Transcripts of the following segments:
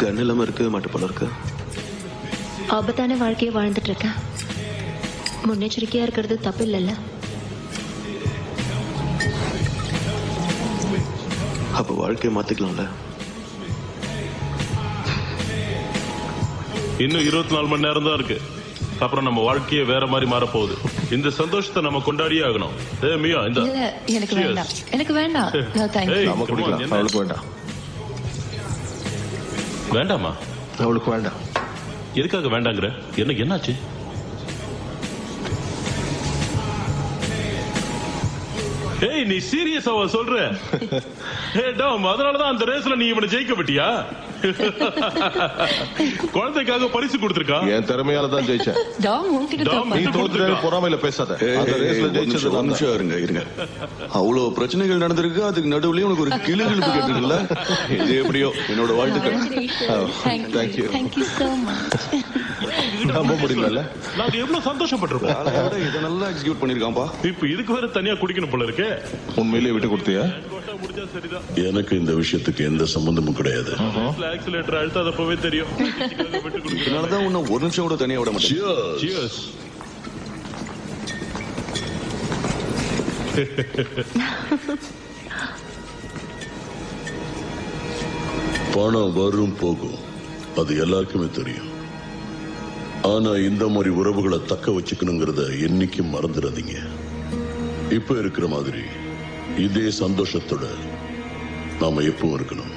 கன் இல்லாம இருக்கவே மாட்டே போல இருக்கு. ஆபத்தான வாழ்க்கையை வாழ்ந்துட்டு இருக்கேன். முன்னெச்சரிக்கையா இருக்கிறது தப்பு இல்லைல்ல? அப்ப வாழ்க்கையை மாத்திக்கலாம்ல. இன்னும் 24 மணி நேரம் தான் இருக்கு. அப்புறம் நம்ம வாழ்க்கையே வேற மாதிரி மாற போகுது. இந்த சந்தோஷத்தை நம்ம கொண்டாடியே ஆகணும். மியா இந்த இல்ல எனக்கு வேண்டாம், எனக்கு வேண்டாம். No, thank you. நாம குடிக்கலாம். அவளுக்கு வேண்டாம். வேண்டாமா? அவளுக்கு வேண்டாம். எதுக்காக வேண்டாங்கிற? எனக்கு என்னாச்சு? ஏய், நீ சீரியஸாவா சொல்ற? அதனாலதான் அந்த ரேஸ்ல நீ இவனை ஜெயிக்க விட்டியா? குழந்தைக்காக பரிசு கொடுத்திருக்கா. என் திறமையால தான் ஜெயிச்சேன். டாம் உன்கிட்ட தப்பா. நீ தோத்துற பொறாமையில பேசாத. அந்த ரேஸ்ல ஜெயிச்சது நான் தான். இருங்க. அவ்வளவு பிரச்சனைகள் நடந்திருக்கு. அதுக்கு நடுவுலயே உனக்கு ஒரு கிளுகிழப்பு கேட்டிருக்குல்ல. இது எப்படியோ என்னோட வாழ்த்துக்கள். Thank you. Thank you so much. நம்ப முடியல. நாங்க எவ்வளவு சந்தோஷப்பட்டிருப்போம். இதை நல்லா எக்ஸிக்யூட் பண்ணிருக்கான்பா. இப்ப இதுக்கு வேற தனியா குடிக்கணும் போல இருக்கு. உண்மையிலேயே விட்டு கொடுத்தியா? எனக்கு இந்த விஷயத்துக்கு எந்த சம்பந்தமும் கிடையாது. ஆக்சிலேட்டர் அழுத்தாதப்பவே தெரியும். இதனாலதான் உன்னை ஒரு நிமிஷம் கூட தனியா விட மாட்டேன். Cheers. பணம் வரும் போகும், அது எல்லாருக்குமே தெரியும். ஆனா இந்த மாதிரி உறவுகளை தக்க வச்சுக்கணுங்கிறத என்னைக்கும் மறந்துடாதீங்க. இப்ப இருக்கிற மாதிரி இதே சந்தோஷத்தோட நாம எப்பவும் இருக்கணும்.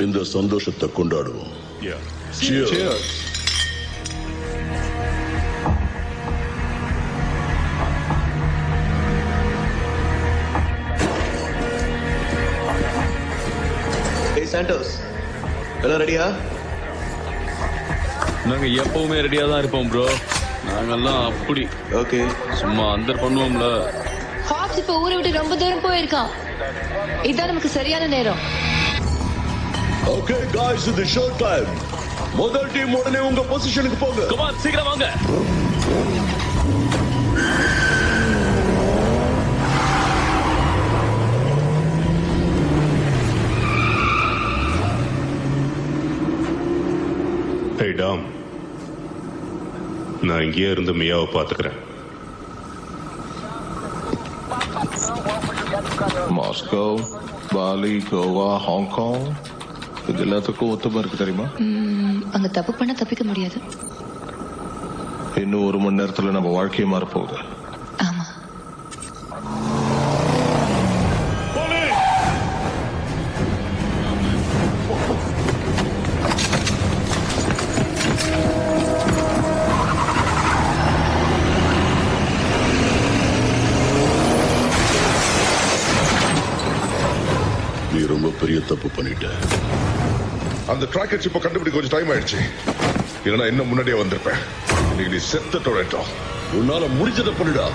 இந்த சந்தோஷத்தை கொண்டாடுவோம். Cheers. Hey Santos, எல்லாம் ரெடியா? நாங்க எப்பவுமே ரெடியா தான் இருப்போம் ப்ரோ. நாங்கெல்லாம் அப்படி ஓகே. சும்மா அந்தர் பண்ணுவோம்ல. ஹாப்ஸ் இப்ப ஊரை விட்டு ரொம்ப தூரம் போயிருக்கான். இதான் நமக்கு சரியான நேரம். ஓகே guys, இது ஷோ டைம். முதல் டீம் உடனே உங்க பொசிஷனுக்கு போங்க. கம் ஆன், சீக்கிரம் வாங்க. Hey Dom, நான் இங்கேயே இருந்து மியாவை பாத்துக்கிறேன். மாஸ்கோ, பாலி, கோவா, ஹாங்காங், இது எல்லாத்துக்கும் ஒத்துமை இருக்கு தெரியுமா? அங்க தப்பு பண்ண தப்பிக்க முடியாது. இன்னும் 1 மணி நேரத்துல நம்ம வாழ்க்கையை மாறப்போகுது. ஆமா. நீ ரொம்ப பெரிய தப்பு பண்ணிட்ட. அந்த டிராக்கர் சிப்பை கண்டுபிடிக்க கொஞ்சம் டைம் ஆயிடுச்சு. இல்லைன்னா இன்னும் முன்னாடியே வந்திருப்பேன். இன்னைக்கு நீ செத்த தொடட்டும். உன்னால முடிஞ்சதை பண்ணிடா.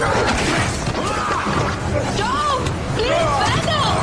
Tom, please, வேண்டாம்.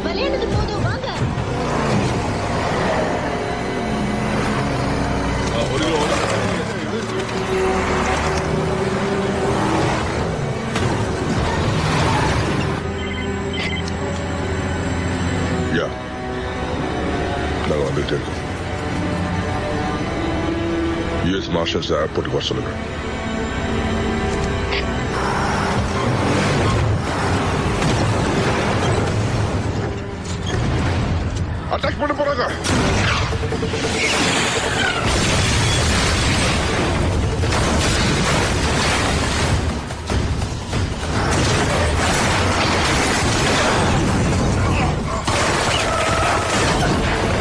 விளையாடுறது போதும், வாங்க. யா நாங்க வந்துட்டே இருக்கோம். யுஎஸ் மார்ஷல்ஸ் ஏர்போர்ட்டுக்கு வர சொல்லுங்க. அட்டாக் பண்ண போறாங்க.